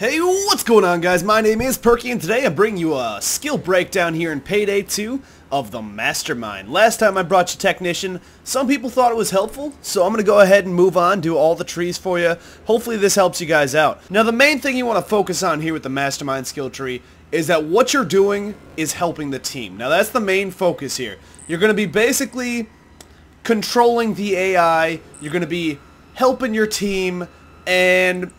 Hey, what's going on, guys? My name is Perky, and today I bring you a skill breakdown here in Payday 2 of the Mastermind. Last time I brought you Technician, some people thought it was helpful, so I'm going to go ahead and move on, do all the trees for you. Hopefully this helps you guys out. Now, the main thing you want to focus on here with the Mastermind skill tree is that what you're doing is helping the team. Now, that's the main focus here. You're going to be basically controlling the AI, you're going to be helping your team, and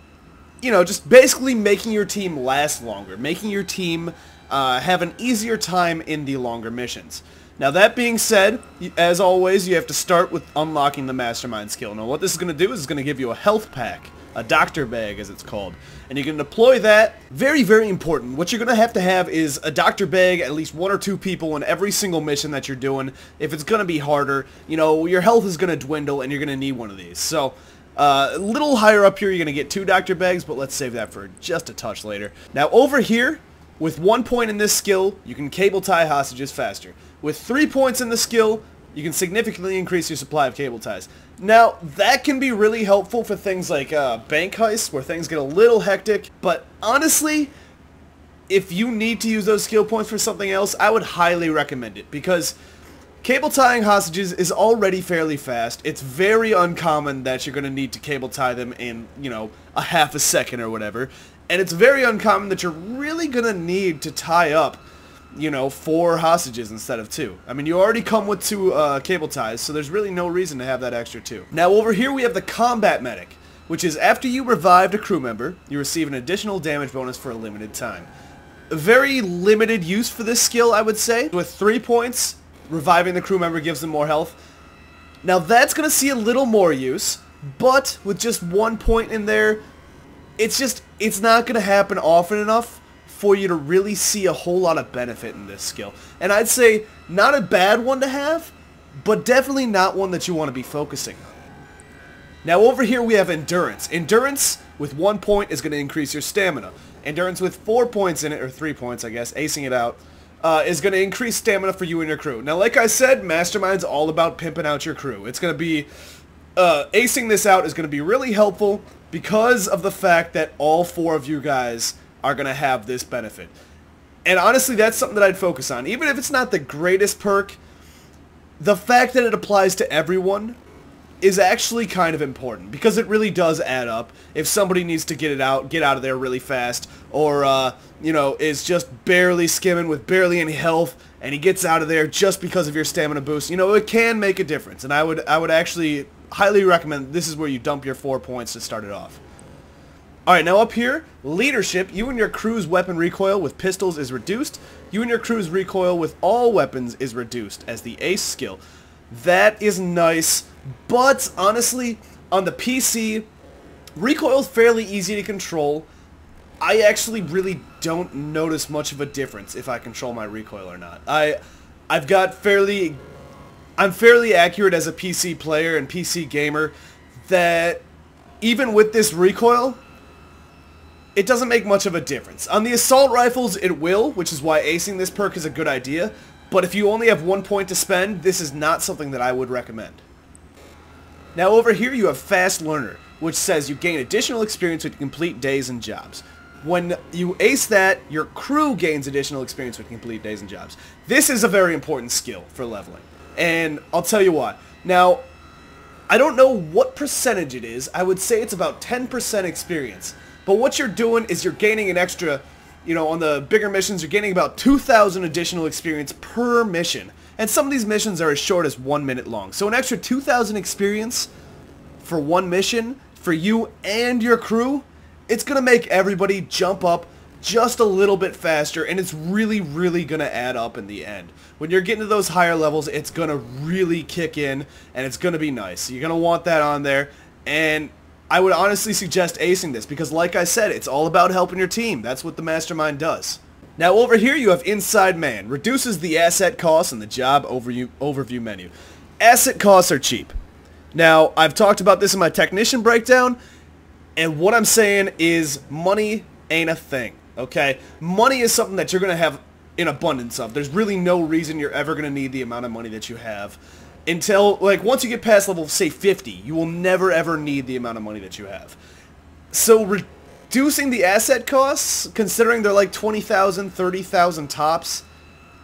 you know, just basically making your team last longer, making your team have an easier time in the longer missions. Now, that being said, as always, you have to start with unlocking the Mastermind skill. Now, what this is going to do is it's going to give you a health pack, a doctor bag as it's called, and you can deploy that. Very, very important. What you're going to have is a doctor bag, at least 1 or 2 people in every single mission that you're doing. If it's going to be harder, you know, your health is going to dwindle and you're going to need one of these. So a little higher up here, you're going to get 2 doctor bags, but let's save that for just a touch later. Now, over here, with 1 point in this skill, you can cable tie hostages faster. With 3 points in the skill, you can significantly increase your supply of cable ties. Now, that can be really helpful for things like bank heists, where things get a little hectic, but honestly, if you need to use those skill points for something else, I would highly recommend it, because cable tying hostages is already fairly fast. It's very uncommon that you're going to need to cable tie them in, you know, a half a second or whatever. And it's very uncommon that you're really going to need to tie up, you know, 4 hostages instead of 2. I mean, you already come with 2 cable ties, so there's really no reason to have that extra 2. Now, over here we have the Combat Medic, which is after you revived a crew member, you receive an additional damage bonus for a limited time. A very limited use for this skill, I would say. With 3 points, reviving the crew member gives them more health. Now that's going to see a little more use, but with just 1 point in there, it's not going to happen often enough for you to really see a whole lot of benefit in this skill. And I'd say not a bad one to have, but definitely not one that you want to be focusing on. Now over here we have Endurance. Endurance with 1 point is going to increase your stamina. Endurance with 4 points in it, or 3 points I guess, acing it out, is going to increase stamina for you and your crew. Now, like I said, Mastermind's all about pimping out your crew. It's going to be, acing this out is going to be really helpful because of the fact that all 4 of you guys are going to have this benefit. And honestly, that's something that I'd focus on. Even if it's not the greatest perk, the fact that it applies to everyone is actually kind of important, because it really does add up. If somebody needs to get out of there really fast, or you know, is just barely skimming with barely any health, and he gets out of there just because of your stamina boost, you know, it can make a difference. And I would actually highly recommend this is where you dump your 4 points to start it off. Alright, now up here, Leadership. You and your crew's weapon recoil with pistols is reduced. You and your crew's recoil with all weapons is reduced as the ace skill. That is nice, but honestly, on the PC, recoil is fairly easy to control. I actually really don't notice much of a difference if I control my recoil or not. I'm fairly accurate as a PC player and PC gamer that even with this recoil, it doesn't make much of a difference. On the assault rifles, it will, which is why acing this perk is a good idea. But if you only have 1 point to spend, this is not something that I would recommend. Now over here you have Fast Learner, which says you gain additional experience with complete days and jobs. When you ace that, your crew gains additional experience with complete days and jobs. This is a very important skill for leveling, and I'll tell you why. Now, I don't know what percentage it is. I would say it's about 10% experience. But what you're doing is you're gaining an extra, you know, on the bigger missions, you're gaining about 2,000 additional experience per mission. And some of these missions are as short as 1 minute long. So an extra 2,000 experience for 1 mission, for you and your crew, it's going to make everybody jump up just a little bit faster, and it's really, really going to add up in the end. When you're getting to those higher levels, it's going to really kick in, and it's going to be nice. You're going to want that on there, and I would honestly suggest acing this, because like I said, it's all about helping your team. That's what the Mastermind does. Now over here you have Inside Man. Reduces the asset costs in the job overview menu. Asset costs are cheap. Now, I've talked about this in my Technician breakdown, and what I'm saying is money ain't a thing, okay? Money is something that you're going to have in abundance of. There's really no reason you're ever going to need the amount of money that you have. Until, like, once you get past level, say, 50, you will never ever need the amount of money that you have. So reducing the asset costs, considering they're like 20,000, 30,000 tops,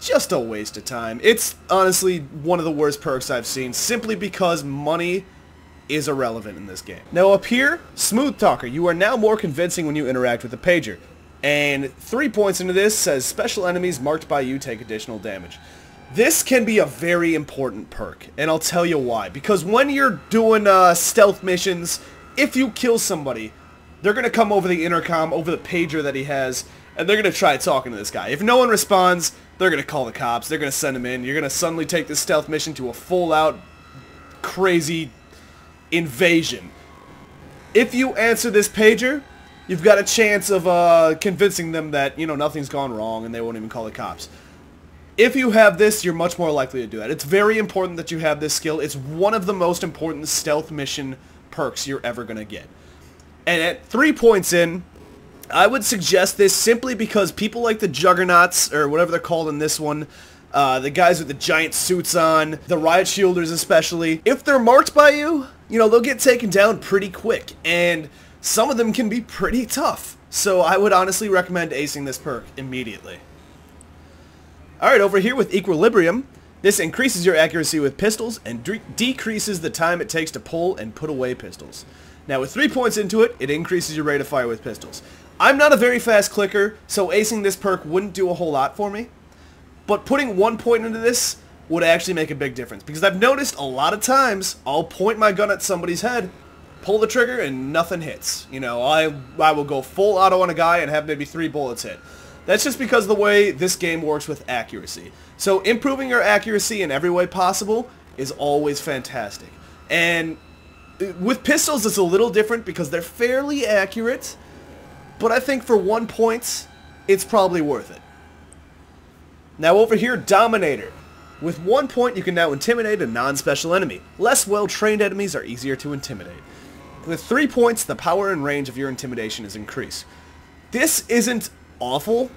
just a waste of time. It's honestly one of the worst perks I've seen, simply because money is irrelevant in this game. Now up here, Smooth Talker. You are now more convincing when you interact with the pager. And 3 points into this says special enemies marked by you take additional damage. This can be a very important perk, and I'll tell you why. Because when you're doing stealth missions, if you kill somebody, they're going to come over the intercom, over the pager that he has, and they're going to try talking to this guy. If no one responds, they're going to call the cops, they're going to send him in, you're going to suddenly take this stealth mission to a full-out, crazy invasion. If you answer this pager, you've got a chance of convincing them that, you know, nothing's gone wrong and they won't even call the cops. If you have this, you're much more likely to do that. It's very important that you have this skill. It's one of the most important stealth mission perks you're ever going to get. And at 3 points in, I would suggest this simply because people like the Juggernauts, or whatever they're called in this one, the guys with the giant suits on, the riot shielders especially, if they're marked by you, you know, they'll get taken down pretty quick. And some of them can be pretty tough. So I would honestly recommend acing this perk immediately. Alright, over here with Equilibrium, this increases your accuracy with pistols and decreases the time it takes to pull and put away pistols. Now with 3 points into it, it increases your rate of fire with pistols. I'm not a very fast clicker, so acing this perk wouldn't do a whole lot for me. But putting 1 point into this would actually make a big difference. Because I've noticed a lot of times, I'll point my gun at somebody's head, pull the trigger, and nothing hits. You know, I will go full auto on a guy and have maybe 3 bullets hit. That's just because of the way this game works with accuracy. So improving your accuracy in every way possible is always fantastic. And with pistols it's a little different because they're fairly accurate, but I think for 1 point, it's probably worth it. Now over here, Dominator. With 1 point, you can now intimidate a non-special enemy. Less well-trained enemies are easier to intimidate. With 3 points, the power and range of your intimidation is increased. This isn't awful.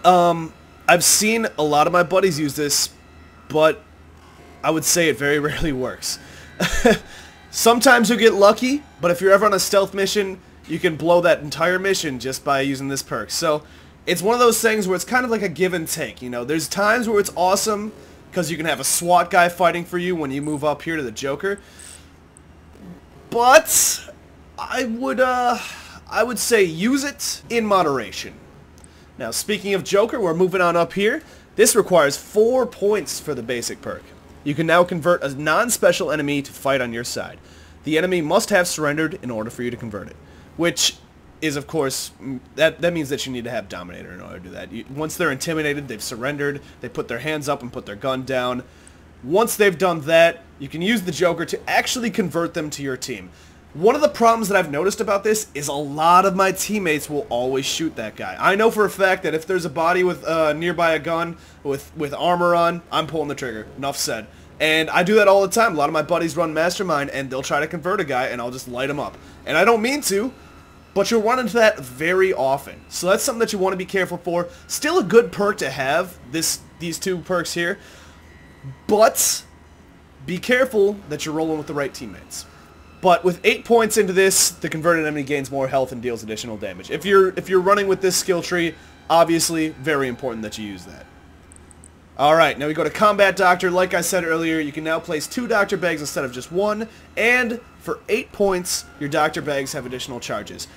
I've seen a lot of my buddies use this, but I would say it very rarely works. Sometimes you'll get lucky, but if you're ever on a stealth mission, you can blow that entire mission just by using this perk. So it's one of those things where it's kind of like a give and take. You know, there's times where it's awesome because you can have a SWAT guy fighting for you when you move up here to the Joker. But I would say use it in moderation. Now, speaking of Joker, we're moving on up here. This requires 4 points for the basic perk. You can now convert a non-special enemy to fight on your side. The enemy must have surrendered in order for you to convert it. Which is, of course, that means that you need to have Dominator in order to do that. Once they're intimidated, they've surrendered, they put their hands up and put their gun down. Once they've done that, you can use the Joker to actually convert them to your team. One of the problems that I've noticed about this is a lot of my teammates will always shoot that guy. I know for a fact that if there's a body with nearby a gun with armor on, I'm pulling the trigger. Enough said. And I do that all the time. A lot of my buddies run Mastermind, and they'll try to convert a guy, and I'll just light him up. And I don't mean to, but you'll run into that very often. So that's something that you want to be careful for. Still a good perk to have, these 2 perks here. But be careful that you're rolling with the right teammates. But with 8 points into this, the converted enemy gains more health and deals additional damage. If you're running with this skill tree, obviously very important that you use that. Alright, now we go to Combat Doctor. Like I said earlier, you can now place 2 Doctor Bags instead of just 1, and for 8 points, your Doctor Bags have additional charges.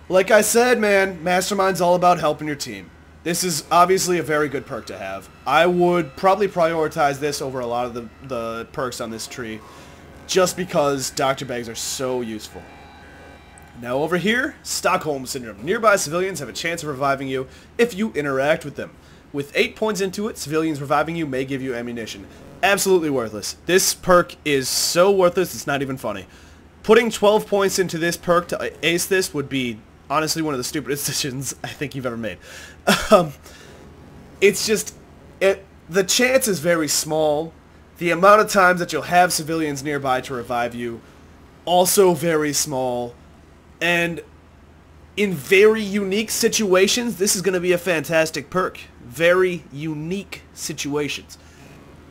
Like I said, man, Mastermind's all about helping your team. This is obviously a very good perk to have. I would probably prioritize this over a lot of the perks on this tree, just because Doctor Bags are so useful. Now over here, Stockholm Syndrome. Nearby civilians have a chance of reviving you if you interact with them. With 8 points into it, civilians reviving you may give you ammunition. Absolutely worthless. This perk is so worthless, it's not even funny. Putting 12 points into this perk to ace this would be honestly one of the stupidest decisions I think you've ever made. It's just, the chance is very small. The amount of times that you'll have civilians nearby to revive you, also very small. And in very unique situations, this is going to be a fantastic perk. Very unique situations.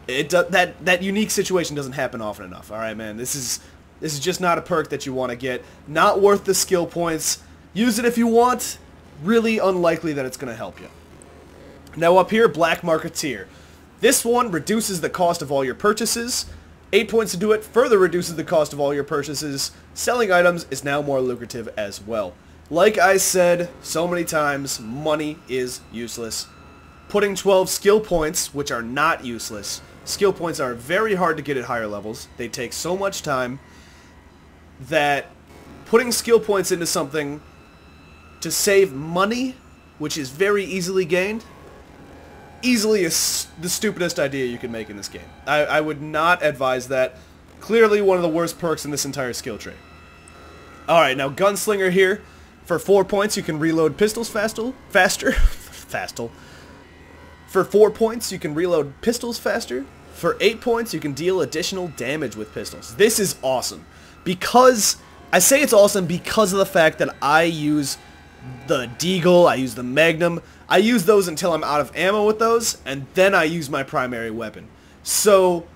That unique situation doesn't happen often enough. All right, man. This is just not a perk that you want to get. Not worth the skill points. Use it if you want. Really unlikely that it's going to help you. Now up here, Black Marketeer. This one reduces the cost of all your purchases. 8 points to do it further reduces the cost of all your purchases. Selling items is now more lucrative as well. Like I said so many times, money is useless. Putting 12 skill points, which are not useless. Skill points are very hard to get at higher levels. They take so much time that putting skill points into something to save money, which is very easily gained, easily is the stupidest idea you can make in this game. I would not advise that. Clearly one of the worst perks in this entire skill tree. Alright, now Gunslinger here. For 4 points you can reload pistols faster. For 4 points you can reload pistols faster. For 8 points you can deal additional damage with pistols. This is awesome. Because, I say it's awesome because of the fact that I use the Deagle, I use the Magnum. I use those until I'm out of ammo with those, and then I use my primary weapon. So,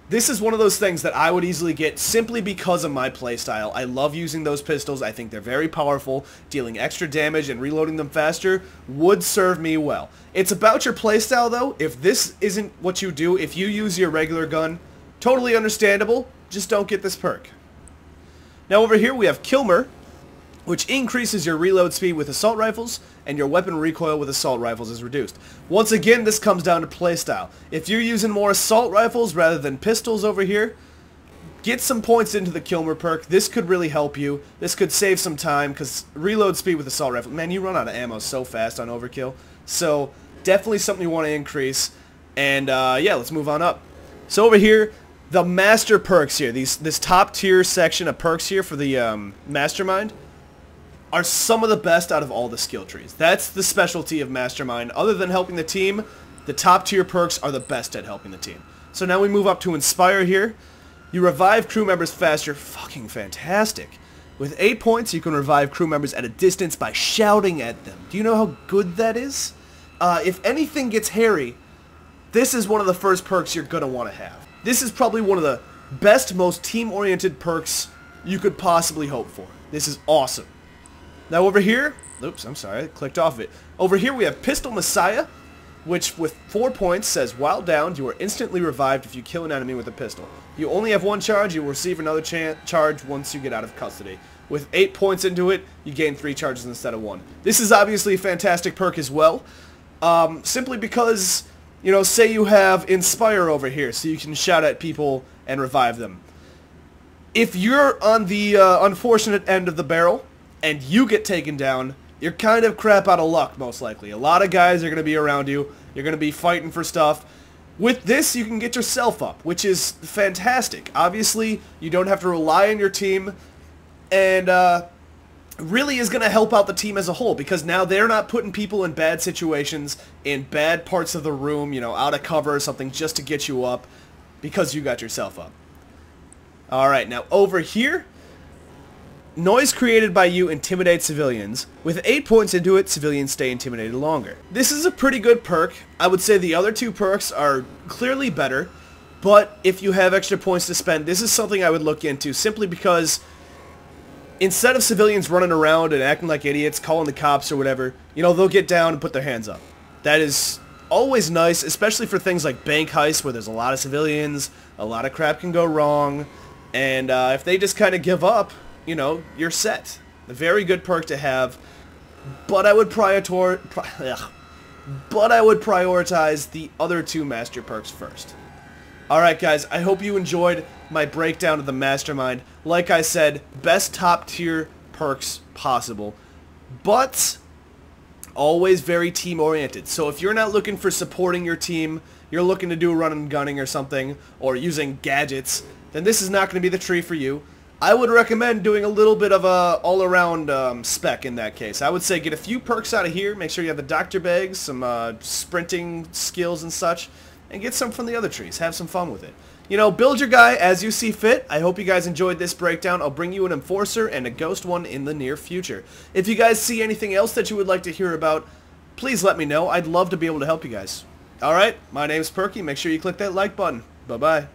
this is one of those things that I would easily get simply because of my playstyle. I love using those pistols. I think they're very powerful. Dealing extra damage and reloading them faster would serve me well. It's about your playstyle though. If this isn't what you do, if you use your regular gun, totally understandable. Just don't get this perk. Now over here we have Kilmer, which increases your reload speed with assault rifles, and your weapon recoil with assault rifles is reduced. Once again, this comes down to playstyle. If you're using more assault rifles rather than pistols over here, get some points into the Kilmer perk. This could really help you. This could save some time, because reload speed with assault rifle, man, you run out of ammo so fast on overkill. So, definitely something you want to increase. And, yeah, let's move on up. So over here, the master perks here, this top tier section of perks here for the Mastermind, are some of the best out of all the skill trees. That's the specialty of Mastermind. Other than helping the team, the top tier perks are the best at helping the team. So now we move up to Inspire here. You revive crew members faster. Fucking fantastic. With 8 points, you can revive crew members at a distance by shouting at them. Do you know how good that is? If anything gets hairy, this is one of the first perks you're going to want to have. This is probably one of the best, most team-oriented perks you could possibly hope for. This is awesome. Now over here, oops, I'm sorry, I clicked off of it. Over here we have Pistol Messiah, which with 4 points says, while downed, you are instantly revived if you kill an enemy with a pistol. You only have 1 charge, you will receive another charge once you get out of custody. With 8 points into it, you gain 3 charges instead of 1. This is obviously a fantastic perk as well, simply because, you know, say you have Inspire over here, so you can shout at people and revive them. If you're on the unfortunate end of the barrel, and you get taken down, you're kind of crap out of luck, most likely. A lot of guys are going to be around you. You're going to be fighting for stuff. With this, you can get yourself up, which is fantastic. Obviously, you don't have to rely on your team, and really is going to help out the team as a whole, because now they're not putting people in bad situations, in bad parts of the room, you know, out of cover or something, just to get you up, because you got yourself up. Alright, now over here, noise created by you intimidates civilians. With 8 points into it, civilians stay intimidated longer. This is a pretty good perk. I would say the other 2 perks are clearly better, but if you have extra points to spend, this is something I would look into, simply because instead of civilians running around and acting like idiots, calling the cops or whatever, you know, they'll get down and put their hands up. That is always nice, especially for things like bank heists where there's a lot of civilians, a lot of crap can go wrong, and if they just kind of give up, you know, you're set. A very good perk to have, but I would prioritize the other 2 master perks first. Alright guys, I hope you enjoyed my breakdown of the Mastermind. Like I said, best top tier perks possible, but always very team oriented. So if you're not looking for supporting your team, you're looking to do running and gunning or something, or using gadgets, then this is not going to be the tree for you. I would recommend doing a little bit of a all-around spec in that case. I would say get a few perks out of here, make sure you have the doctor bags, some sprinting skills and such, and get some from the other trees. Have some fun with it. You know, build your guy as you see fit. I hope you guys enjoyed this breakdown. I'll bring you an Enforcer and a Ghost one in the near future. If you guys see anything else that you would like to hear about, please let me know. I'd love to be able to help you guys. Alright, my name's Perky. Make sure you click that like button. Bye-bye.